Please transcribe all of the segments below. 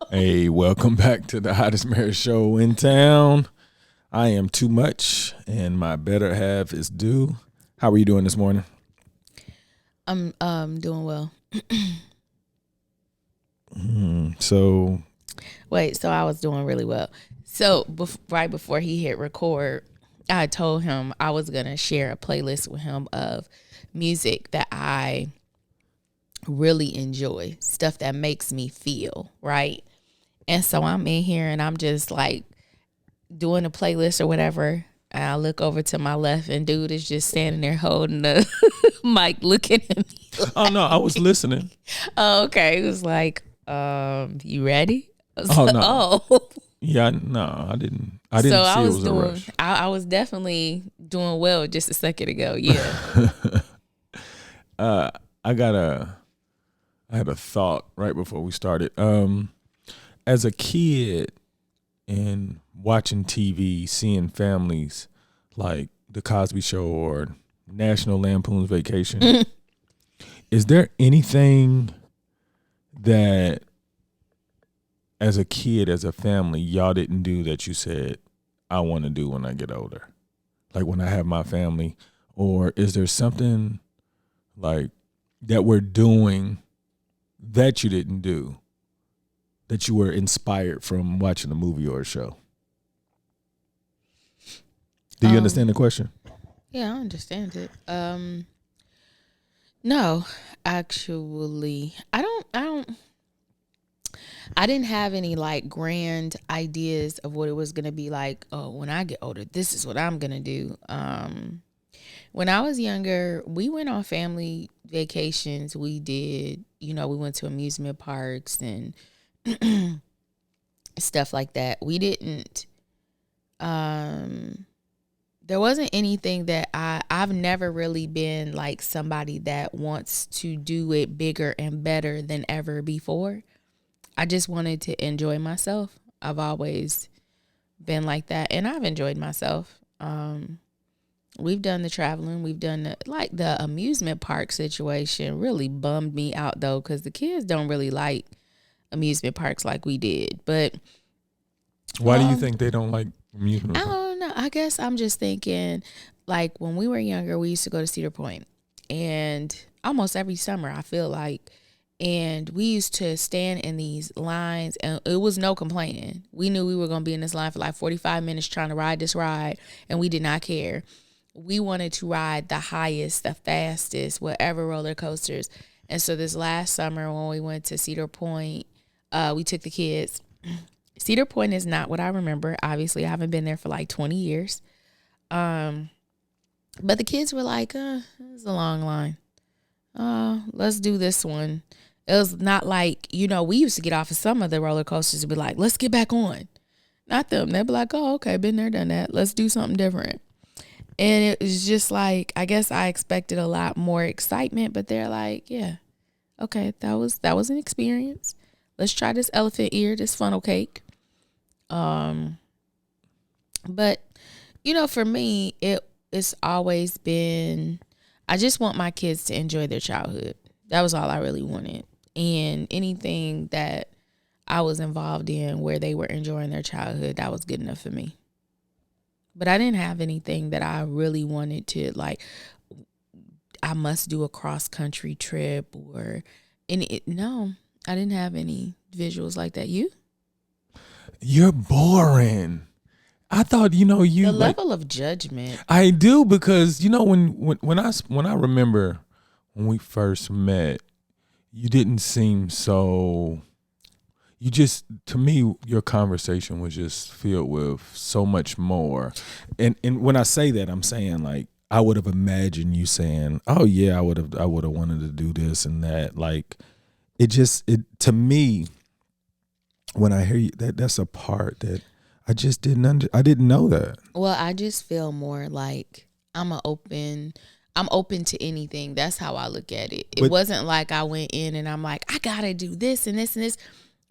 Hey, welcome back to the hottest marriage show in town. I am too much, and my better half is due. How are you doing this morning? I'm doing well. So, So I was doing really well. So right before he hit record, I told him I was gonna share a playlist with him of music that I really enjoy, stuff that makes me feel right. And so I'm in here and I'm just like doing a playlist or whatever. And I look over to my left and dude is just standing there holding the mic, looking at me. oh no, I was listening. Oh, okay. It was like, you ready? I was Oh like, no, oh. yeah, no, I didn't. I didn't see it was a rush. I was definitely doing well just a second ago. Yeah. I had a thought right before we started. As a kid and watching TV, seeing families like The Cosby Show or National Lampoon's Vacation, is there anything that as a kid, as a family, y'all didn't do that you said, I want to do when I get older? Like when I have my family? Or is there something like that we're doing that you didn't do, that you were inspired from watching a movie or a show? Do you understand the question? Yeah, I understand it. No, actually, I didn't have any like grand ideas of what it was going to be like. Oh, when I get older, this is what I'm going to do. When I was younger, we went on family vacations. We did, we went to amusement parks and stuff like that. We didn't, there wasn't anything that I've never really been like somebody that wants to do it bigger and better than ever before. I just wanted to enjoy myself. I've always been like that, and I've enjoyed myself. We've done the traveling. We've done the amusement park situation really bummed me out though, because the kids don't really like amusement parks like we did. But why do you think they don't like amusement parks? I don't know. I guess I'm just thinking, like when we were younger, we used to go to Cedar Point, and almost every summer, I feel like. And we used to stand in these lines, and it was no complaining. We knew we were going to be in this line for like 45 minutes trying to ride this ride, and we did not care. We wanted to ride the highest, the fastest, whatever roller coasters. And so this last summer when we went to Cedar Point, we took the kids. Cedar Point is not what I remember. Obviously, I haven't been there for like 20 years. But the kids were like, it's a long line. Let's do this one. It was not like, we used to get off of some of the roller coasters and be like, let's get back on. Not them. They'd be like, oh, okay, been there, done that. Let's do something different. And it was just like, I guess I expected a lot more excitement, but they're like, yeah, okay, that was an experience. Let's try this elephant ear, this funnel cake. But for me, it's always been, I just want my kids to enjoy their childhood. That was all I really wanted. And anything that I was involved in where they were enjoying their childhood, that was good enough for me. But I didn't have anything that I really wanted to, like, I must do a cross-country trip or no, I didn't have any visuals like that. You? You're boring. I thought, you the level of judgment. I do, because when I remember when we first met, you didn't seem so. You just, to me, your conversation was just filled with so much more. And when I say that, I'm saying like I would have imagined you saying, "Oh yeah, I would have wanted to do this and that." Like it to me, when I hear you, that's a part that I just I didn't know that. Well, I just feel more like I'm open to anything. That's how I look at it. It wasn't like I went in and I'm like, I gotta do this and this and this.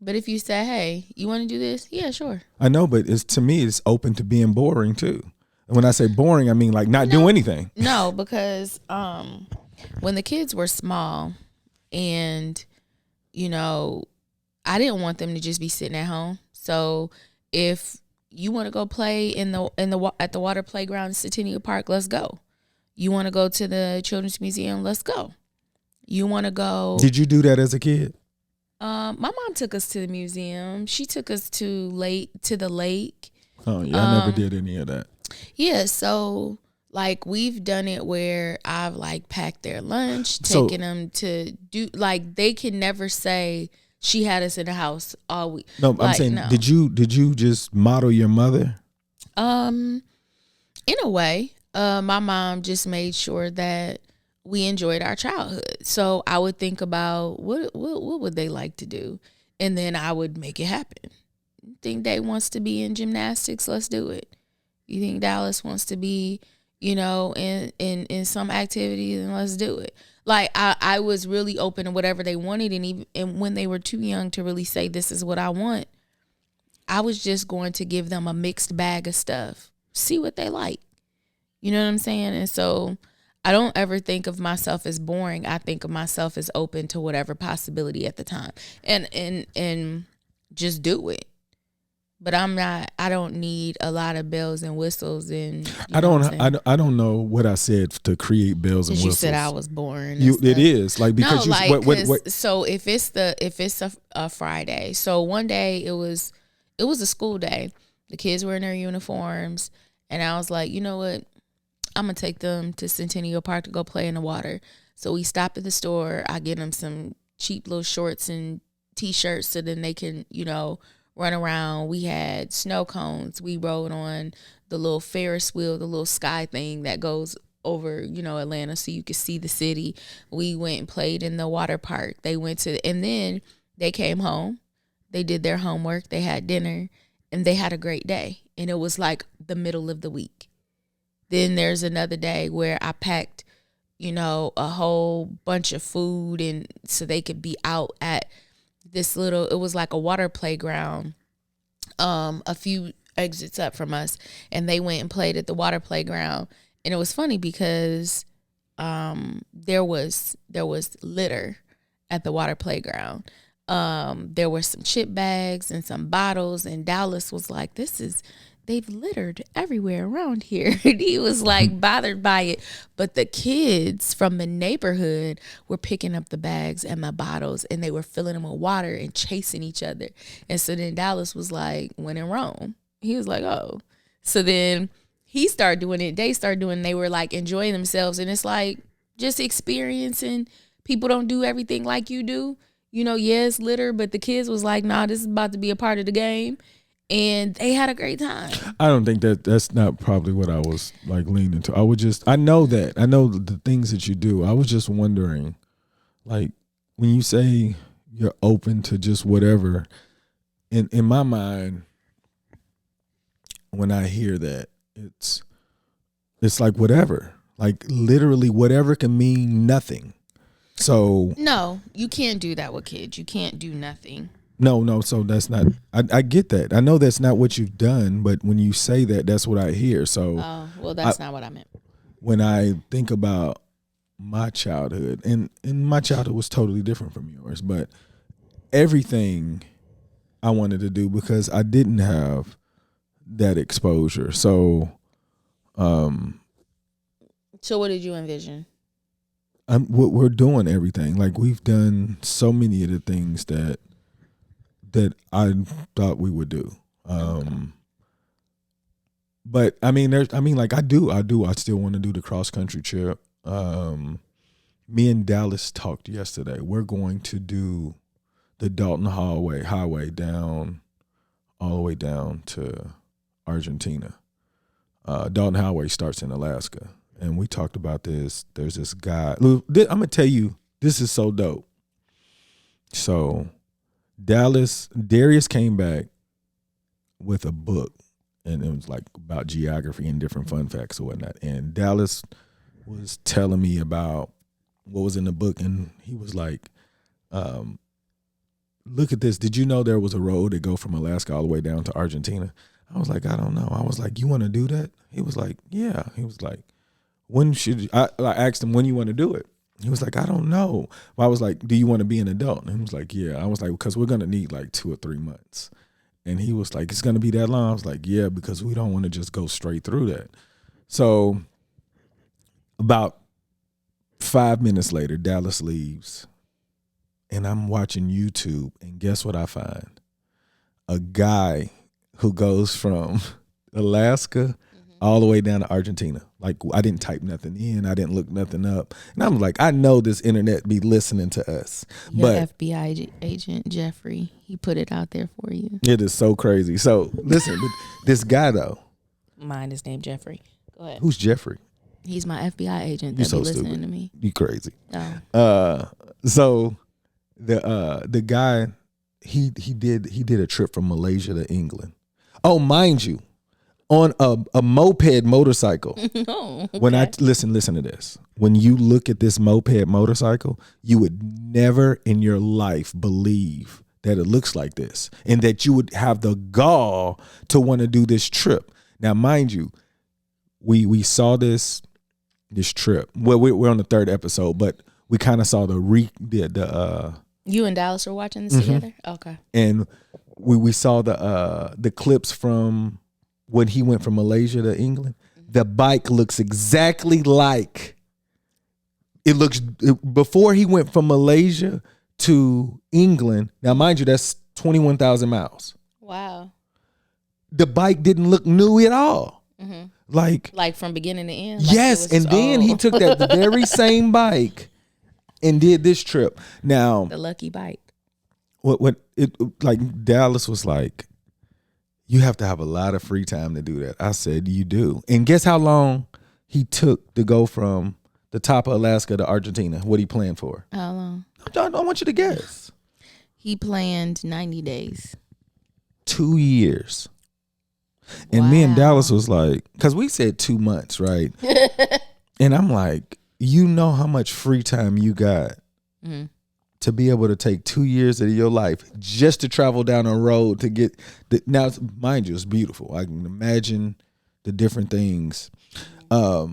But if you say, hey, you want to do this? Yeah, sure. I know, but to me, it's open to being boring too. And when I say boring, I mean like not do anything. No, because when the kids were small and, I didn't want them to just be sitting at home. So if you want to go play at the water playground in Centennial Park, let's go. You want to go to the Children's Museum, let's go. You want to go. Did you do that as a kid? My mom took us to the museum. She took us to the lake. Oh yeah, I never did any of that. Yeah, so like we've done it where I've like packed their lunch, So- taken them to do like they can never say she had us in the house all week. No, I'm Like, saying, no. did you just model your mother? In a way, my mom just made sure that we enjoyed our childhood. So I would think about what would they like to do, and then I would make it happen. Think Day wants to be in gymnastics? Let's do it. You think Dallas wants to be, in some activity? Then let's do it. Like I was really open to whatever they wanted, and when they were too young to really say this is what I want, I was just going to give them a mixed bag of stuff. See what they like. You know what I'm saying? And so I don't ever think of myself as boring. I think of myself as open to whatever possibility at the time. And just do it. But I don't need a lot of bells and whistles and I don't know what I said to create bells and you whistles. said I was boring. It is like because no, you like, what so if it's a Friday, so one day it was a school day. The kids were in their uniforms, and I was like, you know what? I'm gonna take them to Centennial Park to go play in the water. So we stopped at the store. I get them some cheap little shorts and t-shirts so then they can, run around. We had snow cones. We rode on the little Ferris wheel, the little sky thing that goes over, Atlanta so you could see the city. We went and played in the water park. And then they came home. They did their homework. They had dinner and they had a great day. And it was like the middle of the week. Then there's another day where I packed, a whole bunch of food and so they could be out at it was like a water playground, a few exits up from us, and they went and played at the water playground. And it was funny because there was litter at the water playground. There were some chip bags and some bottles, and Dallas was like, they've littered everywhere around here. And he was like bothered by it. But the kids from the neighborhood were picking up the bags and my bottles and they were filling them with water and chasing each other. And so then Dallas was like, when in Rome. He was like, oh. So then he started doing it. They started doing it. They were like enjoying themselves. And it's like just experiencing. People don't do everything like you do. Yes, litter, but the kids was like, nah, this is about to be a part of the game. And they had a great time. I don't think that's not probably what I was like leaning to. I know the things that you do. I was just wondering, like when you say you're open to just whatever, in my mind, when I hear that, it's like whatever, like literally whatever can mean nothing. So no, you can't do that with kids. You can't do nothing. No. So that's not. I get that. I know that's not what you've done, but when you say that, that's what I hear. So, well, that's not what I meant. When I think about my childhood, and my childhood was totally different from yours, but everything I wanted to do because I didn't have that exposure. So, so what did you envision? We're doing everything. Like we've done so many of the things that I thought we would do. But I still want to do the cross country trip. Me and Dallas talked yesterday. We're going to do the Dalton Highway down, all the way down to Argentina. Dalton Highway starts in Alaska. And we talked about this. There's this guy. I'm going to tell you, this is so dope. So Darius came back with a book, and it was like about geography and different fun facts or whatnot. And Dallas was telling me about what was in the book, and he was like, look at this. Did you know there was a road that go from Alaska all the way down to Argentina? I was like, I don't know. I was like, you want to do that? He was like, yeah. He was like, when should you? I asked him, when you want to do it? He was like, I don't know. Well, I was like, do you want to be an adult? And he was like, yeah. I was like, because we're going to need like 2 or 3 months. And he was like, it's going to be that long? I was like, yeah, because we don't want to just go straight through that. So about 5 minutes later, Dallas leaves. And I'm watching YouTube. And guess what I find? A guy who goes from Alaska all the way down to Argentina. Like, I didn't type nothing in. I didn't look nothing up. And I'm like, I know this internet be listening to us. Your but FBI agent, Jeffrey, he put it out there for you. It is so crazy. So, listen, this guy, though. Mine is named Jeffrey. Go ahead. Who's Jeffrey? He's my FBI agent You that so be listening stupid. to me. You crazy. Oh. So, the guy, he did a trip from Malaysia to England. Oh, mind you, on a moped motorcycle. No. Okay. When I listen to this. When you look at this moped motorcycle, you would never in your life believe that it looks like this and that you would have the gall to want to do this trip. Now, mind you, we saw this trip. Well, we're on the 3rd episode, but we kind of saw You and Dallas were watching this together? Okay. and we saw the clips from when he went from Malaysia to England. The bike looks exactly like it looks before he went from Malaysia to England. Now, mind you, that's 21,000 miles. Wow. The bike didn't look new at all. Mm-hmm. Like from beginning to end? Like yes, and then he took that very same bike and did this trip. Now, the lucky bike. What it like Dallas was like, you have to have a lot of free time to do that. I said, you do. And guess how long he took to go from the top of Alaska to Argentina? What he planned for? How long? I want you to guess. He planned 90 days. 2 years. And me and Dallas was like, because we said 2 months, right? And I'm like, you know how much free time you got to be able to take 2 years of your life just to travel down a road to get now, mind you, it's beautiful. I can imagine the different things. But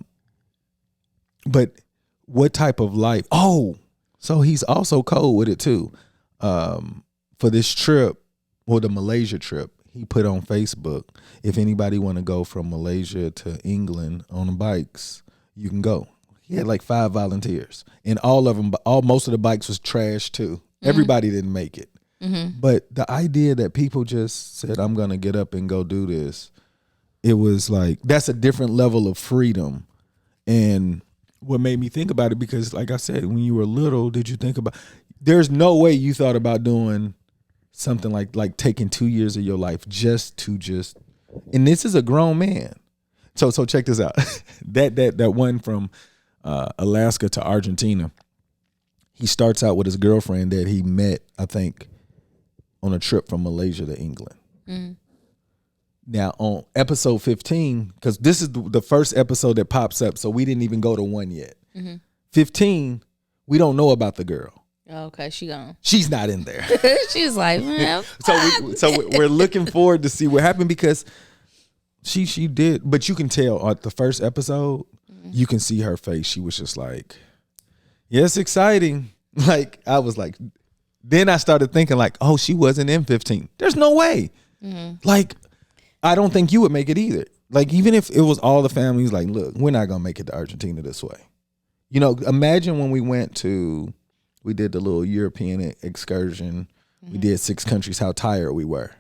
what type of life? Oh, so he's also cold with it too. For this trip, or the Malaysia trip, he put on Facebook, if anybody want to go from Malaysia to England on bikes, you can go. He had like 5 volunteers, and all of them, most of the bikes was trash too. Everybody didn't make it. But the idea that people just said, I'm going to get up and go do this, it was like, that's a different level of freedom. And what made me think about it, because like I said, when you were little, did you think about, there's no way you thought about doing something like taking 2 years of your life and this is a grown man. So check this out. that one from Alaska to Argentina, he starts out with his girlfriend that he met, I think, on a trip from Malaysia to England. Now on episode 15, because this is the first episode that pops up, so we didn't even go to 1 yet. 15, we don't know about the girl. Oh, okay, she gone. She's not in there. She's like, man. So we're looking forward to see what happened, because she did, but you can tell on the first episode, you can see her face. She was just like, yeah, it's exciting. Like, I was like, then I started thinking like, oh, she wasn't in 15. There's no way. Like, I don't think you would make it either. Like, even if it was all the families, like, look, we're not going to make it to Argentina this way. You know, imagine when we did the little European excursion. We did 6 countries, how tired we were.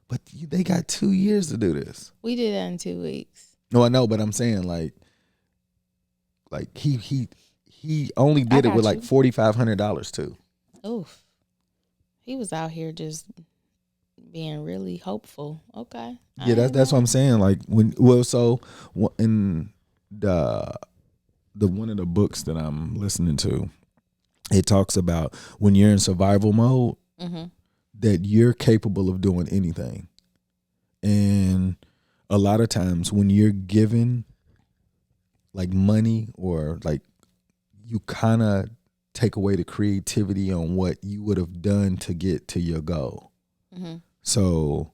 But they got 2 years to do this. We did that in 2 weeks. No, I know, but I'm saying like he only did it with like $4,500 too. Oof. He was out here just being really hopeful. Okay. Yeah, that's what I'm saying. Like so in the one of the books that I'm listening to, it talks about when you're in survival mode, that you're capable of doing anything. And a lot of times when you're given like money, or like, you kind of take away the creativity on what you would have done to get to your goal. So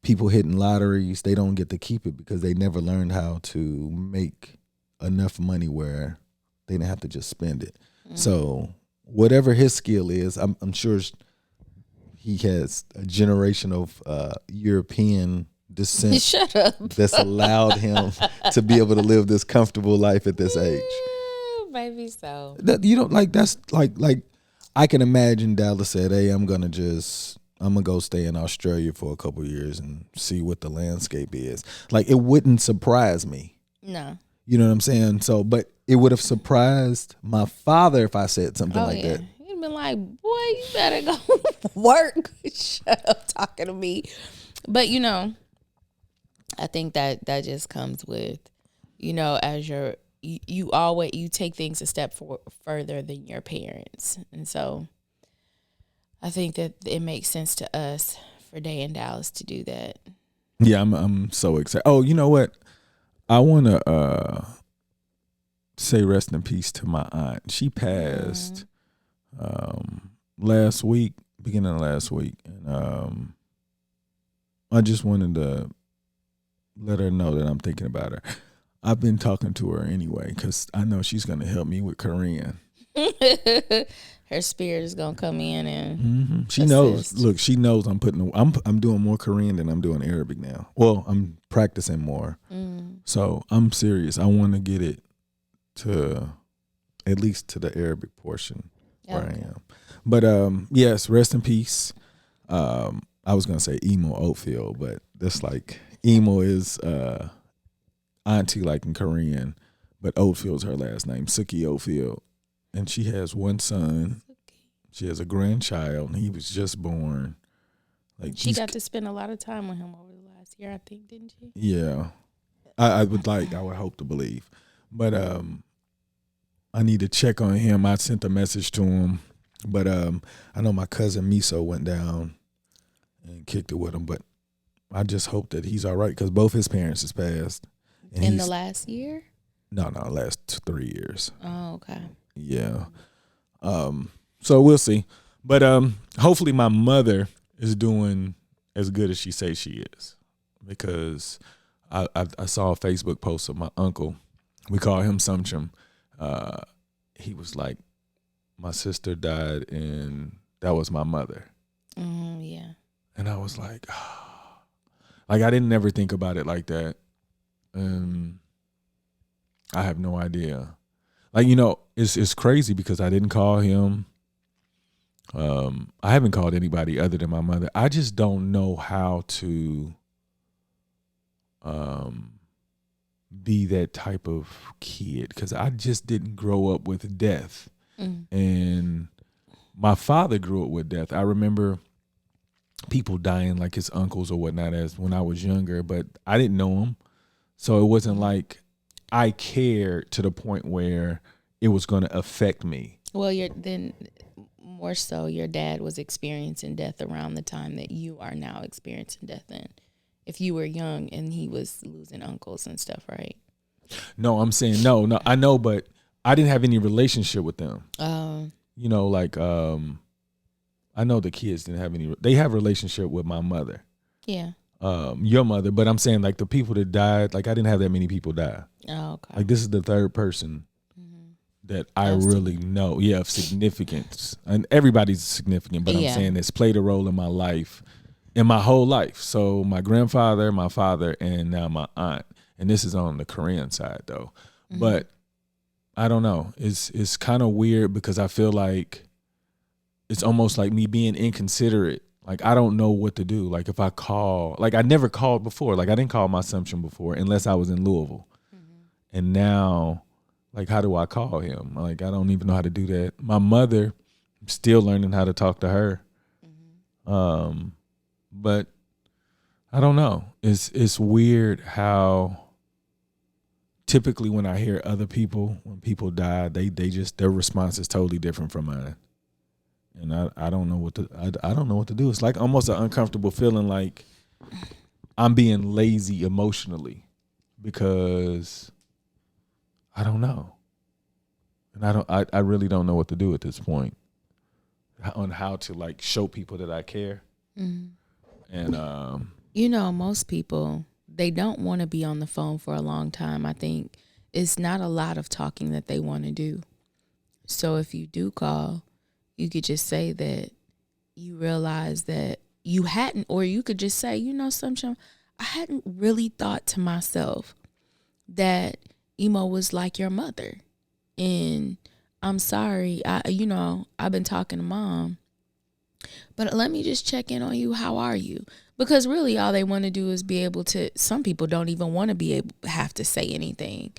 people hitting lotteries, they don't get to keep it because they never learned how to make enough money where they didn't have to just spend it. So whatever his skill is, I'm sure he has a generation of European descent Shut up. that's allowed him to be able to live this comfortable life at this age. Maybe so. That you don't like. That's like I can imagine Dallas said, "Hey, I'm gonna go stay in Australia for a couple years and see what the landscape is." Like it wouldn't surprise me. No. You know what I'm saying? So, but it would have surprised my father if I said something like that. He'd been like, boy, you better go work. Shut up talking to me. But, I think that just comes with, as you take things a step further than your parents. And so I think that it makes sense to us for Day in Dallas to do that. Yeah, I'm so excited. Oh, you know what? I want to say rest in peace to my aunt. She passed last week, beginning of last week, and I just wanted to let her know that I'm thinking about her. I've been talking to her anyway because I know she's going to help me with Korean. Her spirit is going to come in and She knows. Look, she knows I'm doing more Korean than I'm doing Arabic now. Well, I'm practicing more. So I'm serious. I want to get it to at least to the Arabic portion where I am. But yes, rest in peace. I was gonna say Emo Oatfield, but that's like Emo is auntie like in Korean, but Oatfield's her last name, Suki Oatfield. And she has one son. She has a grandchild, and he was just born. Like she got to spend a lot of time with him over the last year, I think, didn't she? Yeah. I would hope to believe. But I need to check on him. I sent a message to him. But I know my cousin Miso went down and kicked it with him. But I just hope that he's all right because both his parents has passed. And in the last year? No, last 3 years. Oh, okay. Yeah. So we'll see. But hopefully my mother is doing as good as she says she is. Because I saw a Facebook post of my uncle. We call him Sumchum. He was like, my sister died and that was my mother. Yeah. And I was like, like I didn't ever think about it like that. I have no idea. Like, it's crazy because I didn't call him. I haven't called anybody other than my mother. I just don't know how to be that type of kid because I just didn't grow up with death. And my father grew up with death. I remember people dying like his uncles or whatnot as when I was younger, but I didn't know him. So it wasn't like I cared to the point where it was going to affect me. Well, then more so your dad was experiencing death around the time that you are now experiencing death in. If you were young and he was losing uncles and stuff, right? No, I'm saying no, I know, but I didn't have any relationship with them. I know the kids didn't have any. They have a relationship with my mother. Yeah. Your mother, but I'm saying like the people that died, like I didn't have that many people die. Oh, okay. Like this is the third person that I really know, of significance. And everybody's significant, but I'm saying it's played a role in my life, in my whole life. So my grandfather, my father, and now my aunt. And this is on the Korean side though. But I don't know. It's kind of weird because I feel like it's almost like me being inconsiderate. Like I don't know what to do. Like if I call, like I never called before. Like I didn't call my Assumption before unless I was in Louisville. And now, like how do I call him? Like I don't even know how to do that. My mother, I'm still learning how to talk to her. But I don't know. It's weird how typically when I hear other people, when people die, they just their response is totally different from mine. And I don't know what to I don't know what to do. It's like almost an uncomfortable feeling like I'm being lazy emotionally because I don't know. And I really don't know what to do at this point on how to like show people that I care. And most people, they don't want to be on the phone for a long time. I think it's not a lot of talking that they want to do. So if you do call, you could just say that you realize that you hadn't, or you could just say, something, I hadn't really thought to myself that Emo was like your mother. And I'm sorry, I've been talking to Mom, but let me just check in on you. How are you? Because really all they want to do is be able to, some people don't even want to have to say anything.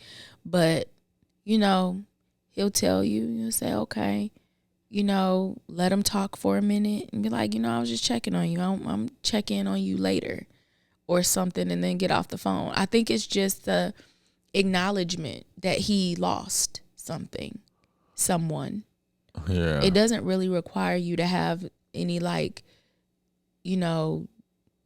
But, he'll tell you, you'll say, okay, let him talk for a minute and be like, I was just checking on you. I'm checking on you later or something, and then get off the phone. I think it's just the acknowledgement that he lost someone. Yeah. It doesn't really require you to have any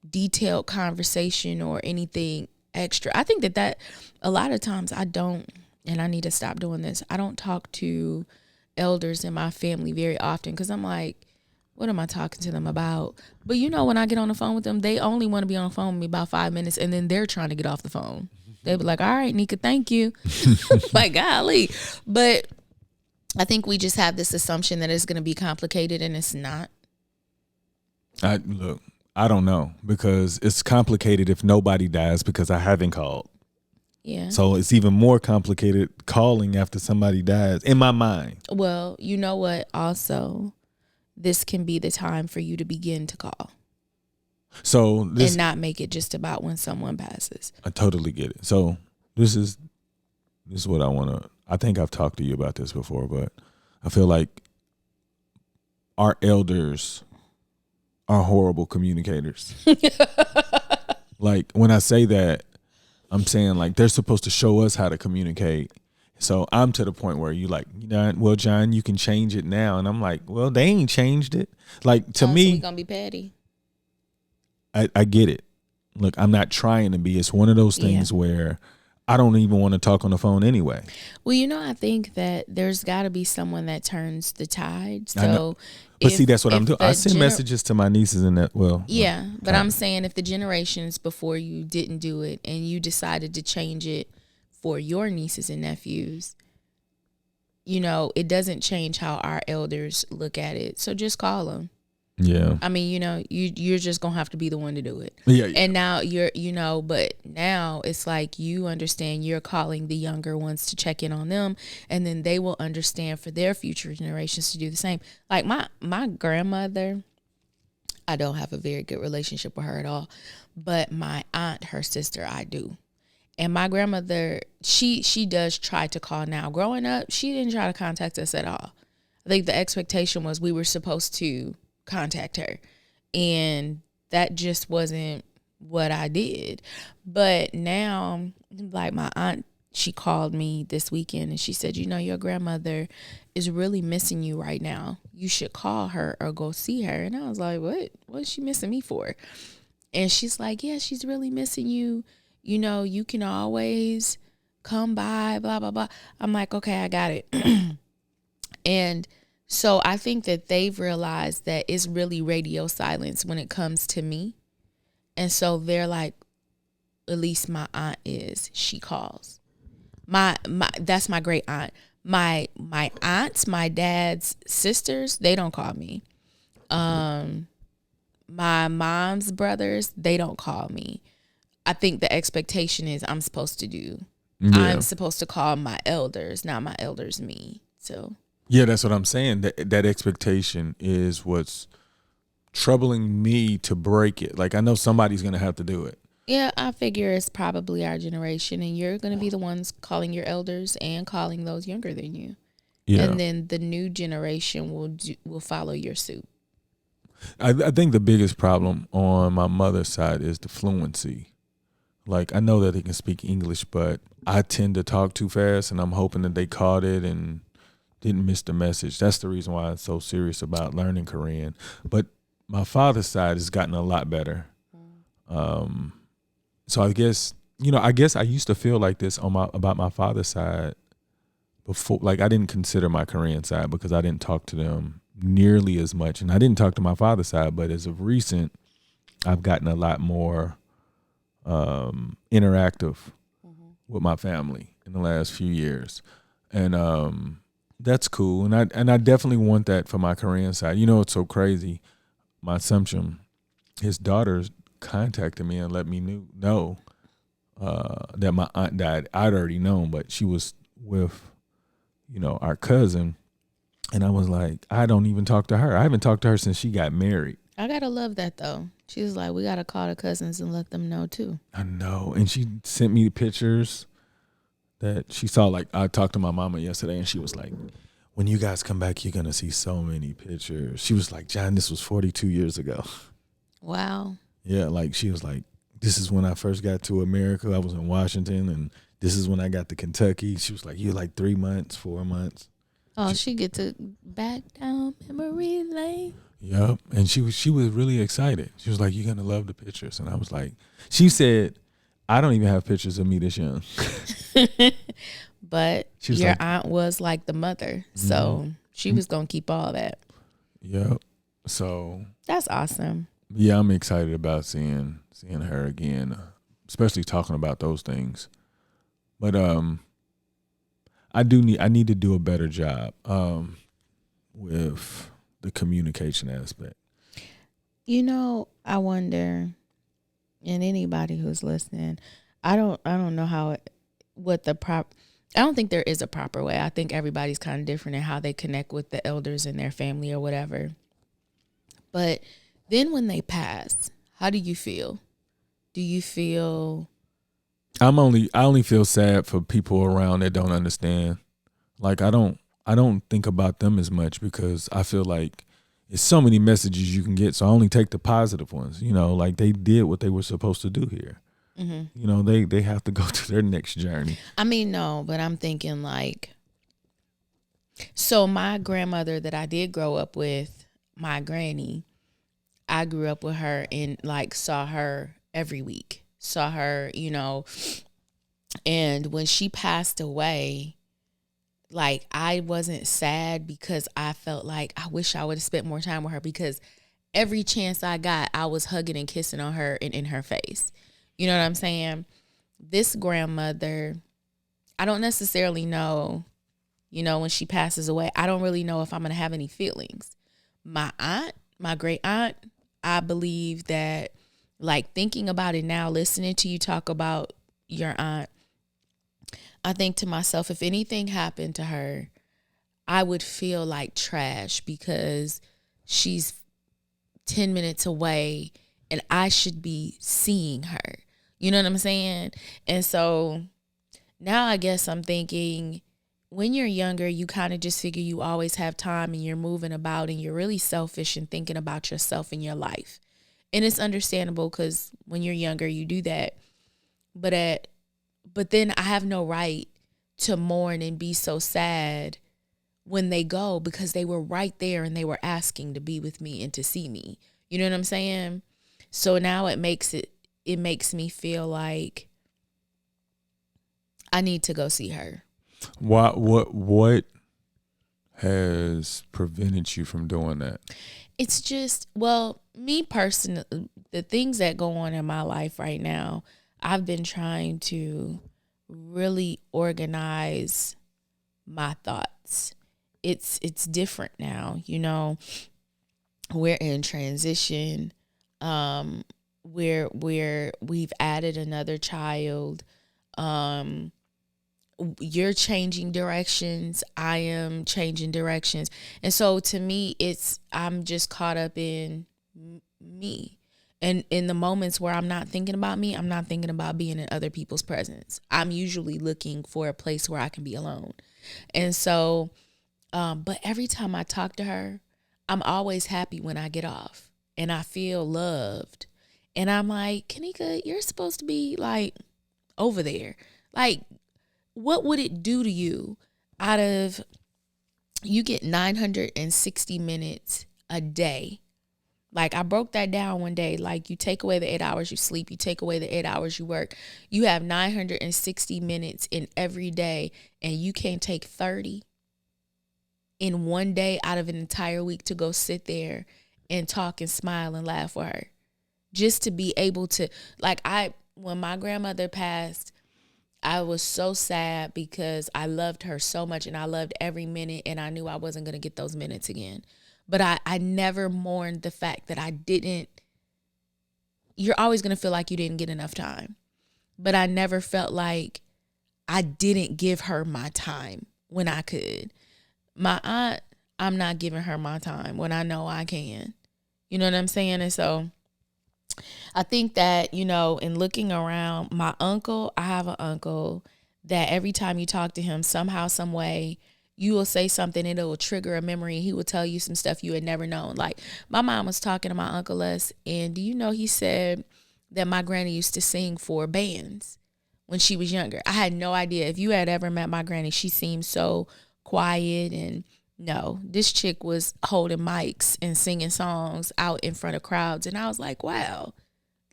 detailed conversation or anything extra. I think that a lot of times I don't, and I need to stop doing this. I don't talk to elders in my family very often because I'm like, what am I talking to them about? But when I get on the phone with them, they only want to be on the phone with me about 5 minutes, and then they're trying to get off the phone. They be like, all right, Nika, thank you. Like, golly. But I think we just have this assumption that it's going to be complicated, and it's not. I don't know, because it's complicated if nobody dies because I haven't called. Yeah. So it's even more complicated calling after somebody dies in my mind. Well, you know what? Also, this can be the time for you to begin to call. So this, and not make it just about when someone passes. I totally get it. So this is what I want to, I think I've talked to you about this before, but I feel like our elders are horrible communicators. Like, when I say that, I'm saying like they're supposed to show us how to communicate. So I'm to the point where you like, well, John, you can change it now. And I'm like, well, they ain't changed it. Like, to me, so we gonna be petty. I get it. Look, I'm not trying to be. It's one of those things where I don't even want to talk on the phone anyway. Well, I think that there's got to be someone that turns the tide. So, but see, that's what I'm doing. I send messages to my nieces and that. Well, yeah, but I'm saying if the generations before you didn't do it and you decided to change it for your nieces and nephews, it doesn't change how our elders look at it. So just call them. Yeah. I mean, you're just going to have to be the one to do it. Yeah. And now but now it's like you understand you're calling the younger ones to check in on them, and then they will understand for their future generations to do the same. Like my grandmother, I don't have a very good relationship with her at all, but my aunt, her sister, I do. And my grandmother, she does try to call now. Growing up, she didn't try to contact us at all. I think the expectation was we were supposed to contact her, and that just wasn't what I did. But now, like my aunt, she called me this weekend and she said, your grandmother is really missing you right now. You should call her or go see her. And I was like, what's she missing me for? And she's like, yeah, she's really missing you. You can always come by, blah, blah, blah. I'm like, okay, I got it. And so I think that they've realized that it's really radio silence when it comes to me. And so they're like, at least my aunt is, she calls. That's my great aunt. My aunts, my dad's sisters, they don't call me. My mom's brothers, they don't call me. I think the expectation is I'm supposed to call my elders, not my elders me. So yeah, that's what I'm saying. That expectation is what's troubling me to break it. Like, I know somebody's going to have to do it. Yeah, I figure it's probably our generation, and you're going to be the ones calling your elders and calling those younger than you. Yeah. And then the new generation will follow your suit. I think the biggest problem on my mother's side is the fluency. Like, I know that they can speak English, but I tend to talk too fast, and I'm hoping that they caught it and didn't miss the message. That's the reason why I'm so serious about learning Korean. But my father's side has gotten a lot better. So I guess I used to feel like this about my father's side before. Like, I didn't consider my Korean side because I didn't talk to them nearly as much, and I didn't talk to my father's side. But as of recent, I've gotten a lot more interactive with my family in the last few years, and That's cool, and I definitely want that for my Korean side. You know, it's so crazy. My assumption, his daughters contacted me and let me know that my aunt died. I'd already known, but she was with, our cousin, and I was like, I don't even talk to her. I haven't talked to her since she got married. I gotta love that though. She was like, we gotta call the cousins and let them know too. I know, and she sent me pictures that she saw. Like, I talked to my mama yesterday, and she was like, when you guys come back, you're gonna see so many pictures. She was like, John, this was 42 years ago. Wow. Yeah, like she was like, this is when I first got to America. I was in Washington, and this is when I got to Kentucky. She was like, you're like 3 months, 4 months. Oh, she get to back down memory lane. Yep, and she was really excited. She was like, you're gonna love the pictures, and I was like, she said, I don't even have pictures of me this young. But your aunt was like the mother, so she was gonna keep all that. Yep. So that's awesome. Yeah, I'm excited about seeing her again, especially talking about those things. But I need to do a better job with the communication aspect. I wonder, and anybody who's listening, I don't know I don't think there is a proper way. I think everybody's kind of different in how they connect with the elders in their family or whatever. But then when they pass, how do you feel? Do you feel? I only feel sad for people around that don't understand. Like, I don't think about them as much because I feel like it's so many messages you can get. So I only take the positive ones. Like they did what they were supposed to do here. Mm-hmm. They have to go to their next journey. I mean, no, but I'm thinking like, so my grandmother that I did grow up with, my granny, I grew up with her and like saw her every week, and when she passed away, like I wasn't sad because I felt like I wish I would have spent more time with her, because every chance I got, I was hugging and kissing on her and in her face. You know what I'm saying? This grandmother, I don't necessarily know, when she passes away, I don't really know if I'm going to have any feelings. My aunt, my great aunt, I believe that, like, thinking about it now, listening to you talk about your aunt, I think to myself, if anything happened to her, I would feel like trash because she's 10 minutes away and I should be seeing her. You know what I'm saying? And so now I guess I'm thinking, when you're younger, you kind of just figure you always have time and you're moving about and you're really selfish and thinking about yourself and your life. And it's understandable because when you're younger, you do that. But then I have no right to mourn and be so sad when they go, because they were right there and they were asking to be with me and to see me. You know what I'm saying? So now it makes me feel like I need to go see her. What has prevented you from doing that? It's just, well, me personally, the things that go on in my life right now, I've been trying to really organize my thoughts. It's different now, We're in transition. We've added another child. You're changing directions. I am changing directions. And so to me, I'm just caught up in me. And in the moments where I'm not thinking about me, I'm not thinking about being in other people's presence. I'm usually looking for a place where I can be alone. And so, but every time I talk to her, I'm always happy when I get off and I feel loved. And I'm like, Kanika, you're supposed to be like over there. Like, what would it do to you you get 960 minutes a day? Like, I broke that down one day. Like, you take away the 8 hours you sleep, you take away the 8 hours you work. You have 960 minutes in every day, and you can't take 30 in one day out of an entire week to go sit there and talk and smile and laugh with her. Just to be able to, like, when my grandmother passed, I was so sad because I loved her so much and I loved every minute, and I knew I wasn't going to get those minutes again. But I never mourned the fact that I didn't. You're always going to feel like you didn't get enough time. But I never felt like I didn't give her my time when I could. My aunt, I'm not giving her my time when I know I can. You know what I'm saying? And so I think that, in looking around, my uncle, I have an uncle that every time you talk to him, somehow, some way, you will say something and it will trigger a memory. He will tell you some stuff you had never known. Like, my mom was talking to my Uncle Les, and do you know he said that my granny used to sing for bands when she was younger. I had no idea. If you had ever met my granny, she seemed so quiet, and no, this chick was holding mics and singing songs out in front of crowds. And I was like, wow,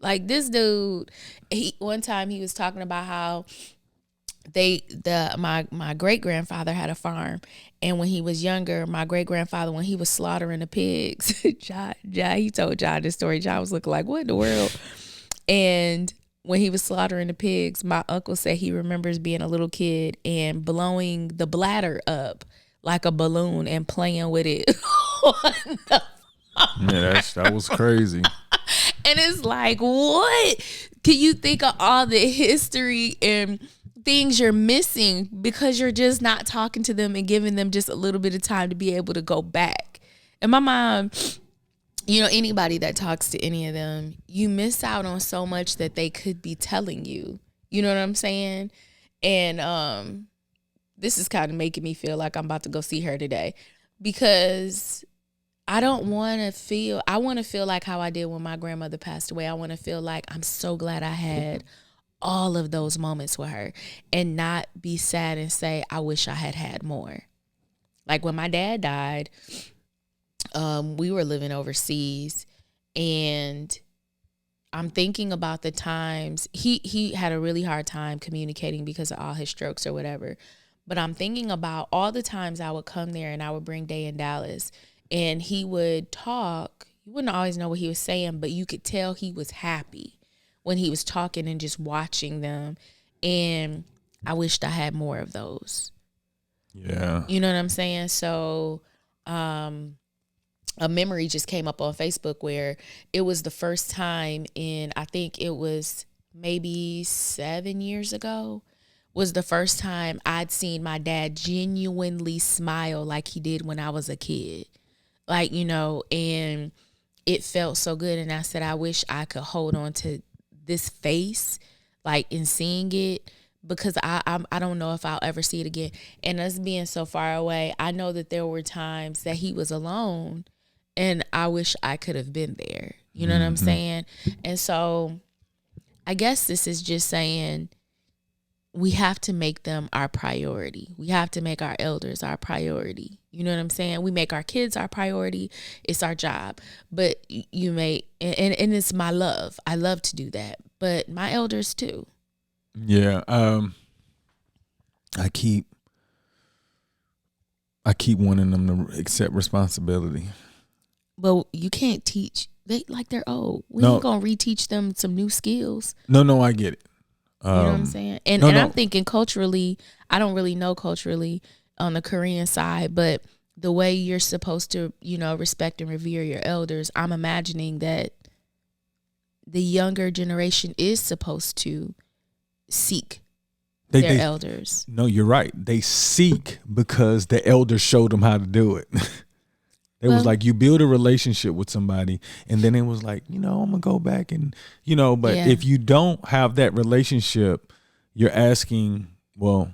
like this dude, one time he was talking about how my great grandfather had a farm, and when he was younger, my great grandfather, when he was slaughtering the pigs, he told John this story. John was looking like, what in the world? And when he was slaughtering the pigs, my uncle said he remembers being a little kid and blowing the bladder up like a balloon and playing with it. Yeah, that was crazy. And it's like, what? Can you think of all the history and things you're missing because you're just not talking to them and giving them just a little bit of time to be able to go back? And my mom, anybody that talks to any of them, you miss out on so much that they could be telling you. You know what I'm saying? And this is kind of making me feel like I'm about to go see her today, because I want to feel like how I did when my grandmother passed away. I want to feel like I'm so glad I had all of those moments with her, and not be sad and say, I wish I had had more. Like when my dad died, we were living overseas, and I'm thinking about the times he had a really hard time communicating because of all his strokes or whatever. But I'm thinking about all the times I would come there and I would bring Day in Dallas, and he would talk. You wouldn't always know what he was saying, but you could tell he was happy when he was talking and just watching them. And I wished I had more of those. Yeah. You know what I'm saying? So a memory just came up on Facebook where it was the first time in, I think it was maybe 7 years ago, was the first time I'd seen my dad genuinely smile like he did when I was a kid. Like, and it felt so good. And I said, I wish I could hold on to this face, like in seeing it, because I don't know if I'll ever see it again. And us being so far away, I know that there were times that he was alone, and I wish I could have been there. You know what I'm saying? And so I guess this is just saying we have to make them our priority. We have to make our elders our priority. You know what I'm saying? We make our kids our priority. It's our job. But you may, and it's my love. I love to do that. But my elders too. Yeah. I keep wanting them to accept responsibility. But you can't teach. They're old. We ain't gonna reteach them some new skills. No, I get it. You know what I'm saying? And I'm thinking culturally, I don't really know culturally on the Korean side, but the way you're supposed to, respect and revere your elders, I'm imagining that the younger generation is supposed to seek their elders. No, you're right. They seek because the elders showed them how to do it. It was like you build a relationship with somebody, and then it was like, I'm going to go back and, but if you don't have that relationship, you're asking, well,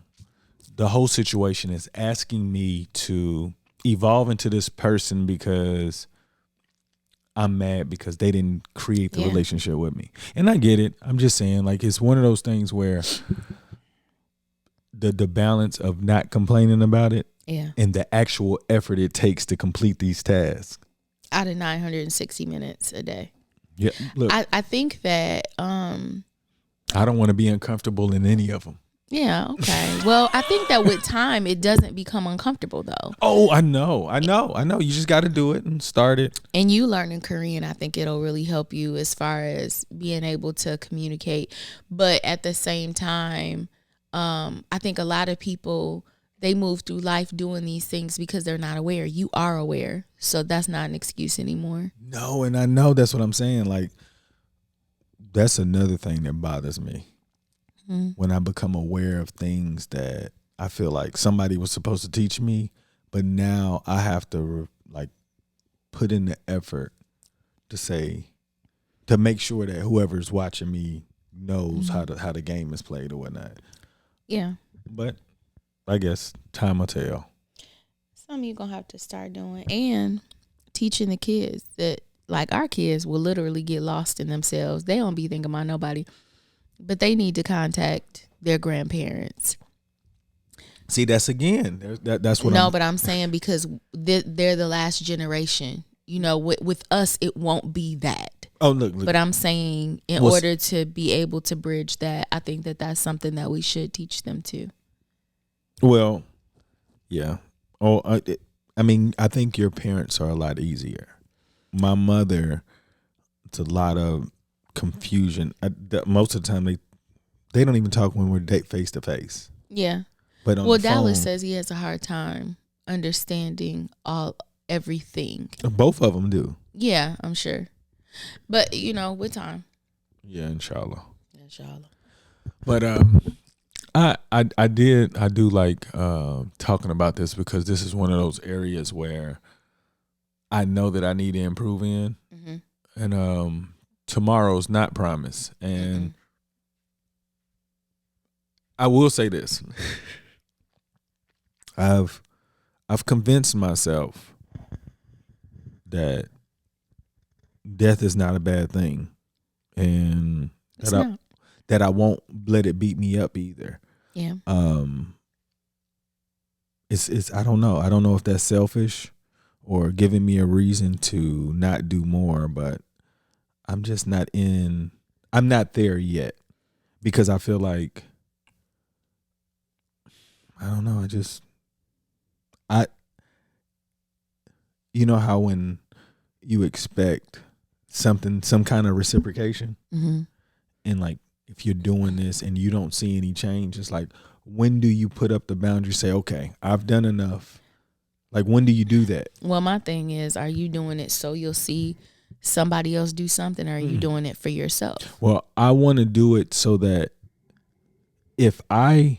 the whole situation is asking me to evolve into this person because I'm mad because they didn't create the relationship with me. And I get it. I'm just saying, like, it's one of those things where the balance of not complaining about it and the actual effort it takes to complete these tasks. Out of 960 minutes a day. Yeah. Look, I think that I don't want to be uncomfortable in any of them. Yeah, okay. Well, I think that with time, it doesn't become uncomfortable, though. Oh, I know. You just got to do it and start it. And you learning Korean, I think it'll really help you as far as being able to communicate. But at the same time, I think a lot of people, they move through life doing these things because they're not aware. You are aware. So that's not an excuse anymore. No, and I know that's what I'm saying. Like, that's another thing that bothers me. When I become aware of things that I feel like somebody was supposed to teach me, but now I have to like put in the effort to make sure that whoever's watching me knows how the game is played or whatnot. Yeah. But I guess time will tell. Something you're going to have to start doing, and teaching the kids that, like, our kids will literally get lost in themselves. They don't be thinking about nobody, but they need to contact their grandparents. See, that's again. That's what. No, but I'm saying because they're the last generation. You know, with us, it won't be that. Oh, look. But I'm saying in order to be able to bridge that, I think that that's something that we should teach them to. Well, yeah. Oh, I mean, I think your parents are a lot easier. My mother, it's a lot of confusion. Most of the time, they don't even talk when we're face to face. Yeah. But on the Dallas phone, says he has a hard time understanding everything. Both of them do. Yeah, I'm sure. But with time. Yeah, inshallah. Inshallah. But I do like talking about this because this is one of those areas where I know that I need to improve in, and tomorrow's not promised. And I will say this: I've convinced myself that death is not a bad thing, and that I won't let it beat me up either. Yeah. It's I don't know. I don't know if that's selfish or giving me a reason to not do more, but I'm just not there yet because I feel like I don't know. You know how when you expect some kind of reciprocation, and like if you're doing this and you don't see any change, it's like, when do you put up the boundary? Say, okay, I've done enough. Like, when do you do that? Well, my thing is, are you doing it so you'll see somebody else do something, or are you doing it for yourself? Well, I want to do it so that if I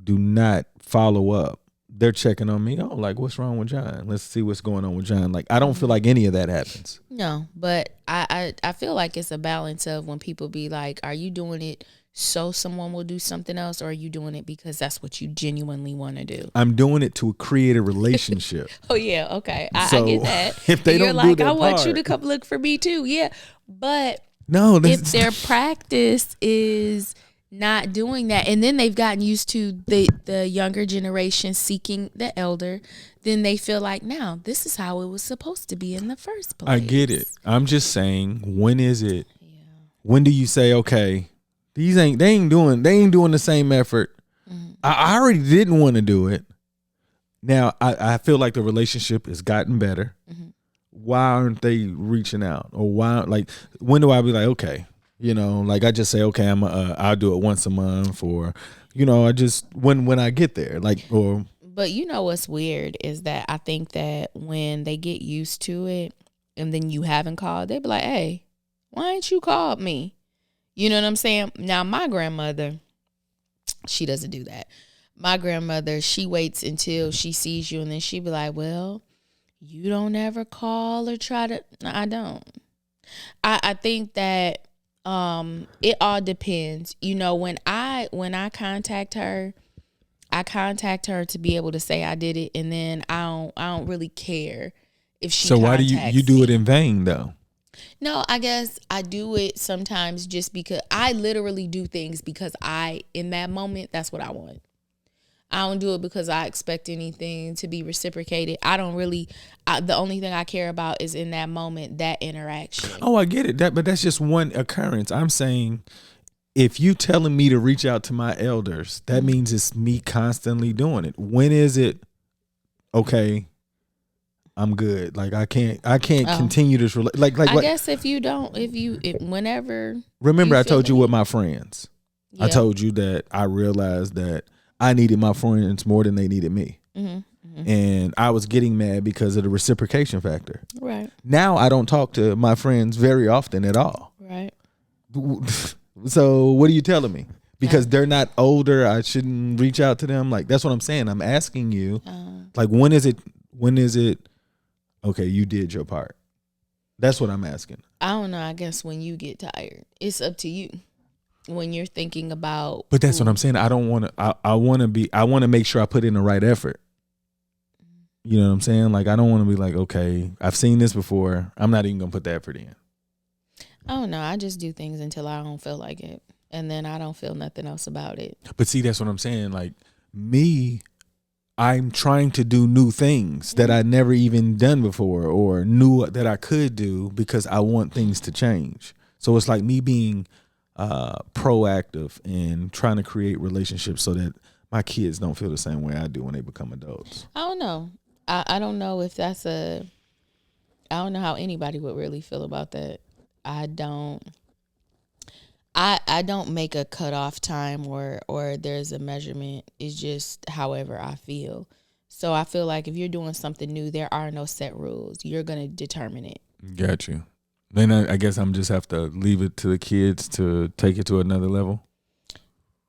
do not follow up, they're checking on me. Oh, like, what's wrong with John? Let's see what's going on with John. Like, I don't feel like any of that happens. No, but I feel like it's a balance of when people be like, are you doing it so someone will do something else, or are you doing it because that's what you genuinely want to do? I'm doing it to create a relationship. Oh, yeah, okay. I get that. If they You're don't like, do their I want part, you to come look for me too. Yeah, but no, if their practice is not doing that, and then they've gotten used to the younger generation seeking the elder, then they feel like, now this is how it was supposed to be in the first place. I get it. I'm just saying, when is it? Yeah. When do you say, okay, they ain't doing the same effort. I already didn't want to do it. Now I feel like the relationship has gotten better. Why aren't they reaching out? Or why, like, when do I be like, okay, like I just say, okay, I'll do it once a month, or, I just when I get there, like, or. But what's weird is that I think that when they get used to it and then you haven't called, they be like, hey, why ain't you called me? You know what I'm saying? Now, my grandmother, she doesn't do that. My grandmother, she waits until she sees you, and then she be like, well, you don't ever call or try to. No, I don't. I think that it all depends. When I contact her, I contact her to be able to say I did it, and then I don't really care if she. So why do you do it in vain though? No, I guess I do it sometimes just because I literally do things because in that moment, that's what I want. I don't do it because I expect anything to be reciprocated. I don't really, the only thing I care about is in that moment, that interaction. Oh, I get it. But that's just one occurrence. I'm saying, if you telling me to reach out to my elders, that means it's me constantly doing it. When is it? Okay, I'm good. Like, I can't continue this. Like, I guess if whenever. Remember, I told you with my friends. Yeah. I told you that I realized that I needed my friends more than they needed me. And I was getting mad because of the reciprocation factor. Right. Now I don't talk to my friends very often at all. Right. So what are you telling me? Because they're not older, I shouldn't reach out to them? Like, that's what I'm saying. I'm asking you, like, when is it, okay, you did your part? That's what I'm asking. I don't know. I guess when you get tired, it's up to you. When you're thinking about. But that's what I'm saying. I don't want to, I want to make sure I put in the right effort. You know what I'm saying? Like, I don't want to be like, okay, I've seen this before. I'm not even going to put the effort in. I don't know. I just do things until I don't feel like it. And then I don't feel nothing else about it. But see, that's what I'm saying. Like, me, I'm trying to do new things that I never even done before or knew that I could do because I want things to change. So it's like me being proactive and trying to create relationships so that my kids don't feel the same way I do when they become adults. I don't know. I don't know if that's I don't know how anybody would really feel about that. I don't make a cutoff time or there's a measurement. It's just however I feel. So I feel like if you're doing something new, there are no set rules. You're going to determine it. Got you. Then I guess I'm just have to leave it to the kids to take it to another level.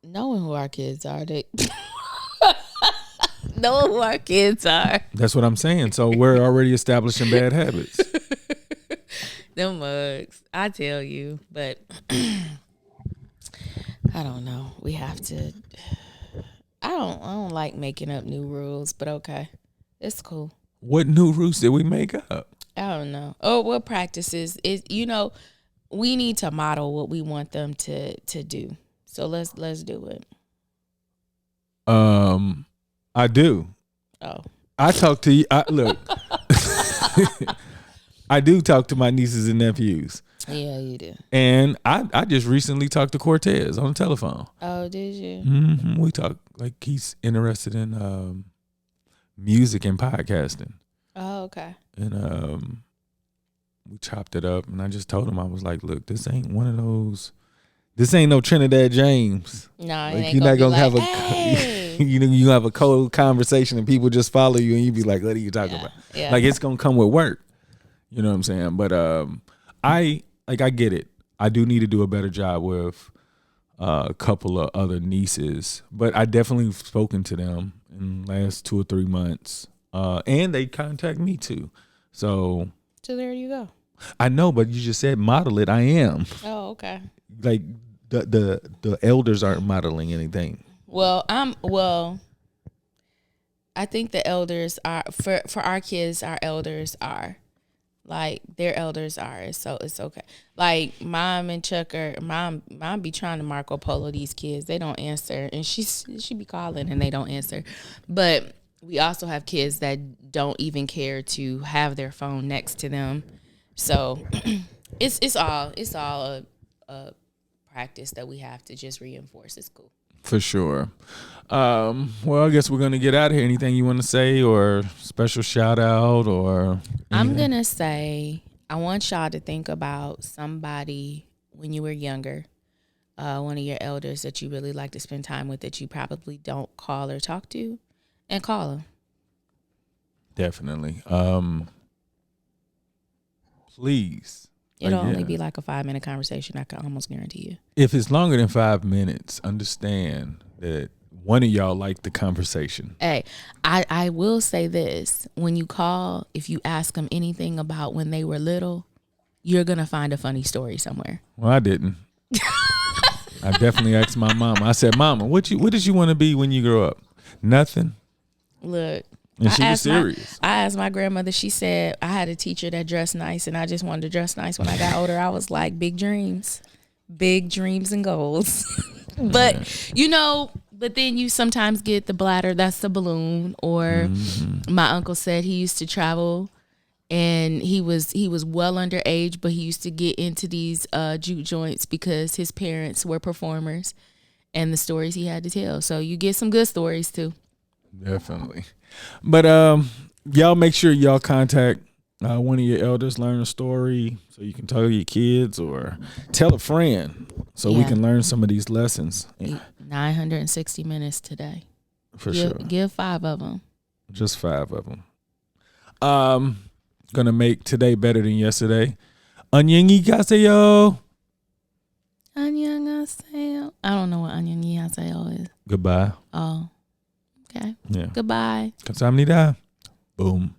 Knowing who our kids are, knowing who our kids are. That's what I'm saying. So we're already establishing bad habits. Them mugs, I tell you, but I don't know. We have to. I don't like making up new rules, but okay, it's cool. What new rules did we make up? I don't know. Oh, what practices is we need to model what we want them to do. So let's do it. I do. Oh, I talk to you. Look, I do talk to my nieces and nephews. yeah, you do. And I just recently talked to Cortez on the telephone. Oh, did you? Mm-hmm. We talked, like, he's interested in music and podcasting. Oh, okay. And we chopped it up, and I just told him, I was like, look, this ain't one of those. This ain't no Trinidad James. No, like, you're not gonna have a hey. you have a cold conversation and people just follow you and you be like, what are you talking about? Yeah. Like, it's gonna come with work. You know what I'm saying? But I get it. I do need to do a better job with a couple of other nieces, but I definitely have spoken to them in the last 2 or 3 months. And they contact me too. So there you go. I know, but you just said model it. I am. Oh, okay. Like the elders aren't modeling anything. Well, I think the elders are for our kids. Our elders are like their elders are. So it's okay. Like mom and Chuck mom be trying to Marco Polo these kids. They don't answer, and she be calling and they don't answer. But we also have kids that don't even care to have their phone next to them. So it's all a practice that we have to just reinforce. It's cool. For sure. Well, I guess we're going to get out of here. Anything you want to say or special shout out or anything? I'm going to say I want y'all to think about somebody when you were younger, one of your elders that you really like to spend time with that you probably don't call or talk to, and call them. Definitely. Please. It'll only be like a 5-minute conversation. I can almost guarantee you. If it's longer than 5 minutes, understand that one of y'all liked the conversation. Hey, I will say this. When you call, if you ask them anything about when they were little, you're going to find a funny story somewhere. Well, I didn't. I definitely asked my mama. I said, Mama, what did you want to be when you grow up? Nothing. Look. And she was serious. I asked my grandmother, she said, I had a teacher that dressed nice and I just wanted to dress nice when I got older. I was like, big dreams and goals. But, but then you sometimes get the bladder, that's the balloon. Or my uncle said he used to travel and he was well underage, but he used to get into these juke joints because his parents were performers and the stories he had to tell. So you get some good stories too. Definitely. But y'all make sure y'all contact one of your elders, learn a story so you can tell your kids or tell a friend so we can learn some of these lessons. 960 minutes today. For sure. Give 5 of them. Just 5 of them. Gonna make today better than yesterday. 안녕히가세요. 안녕하세요. I don't know what 안녕히가세요 is. Goodbye. Oh, okay. Yeah. Goodbye. 감사합니다. Boom.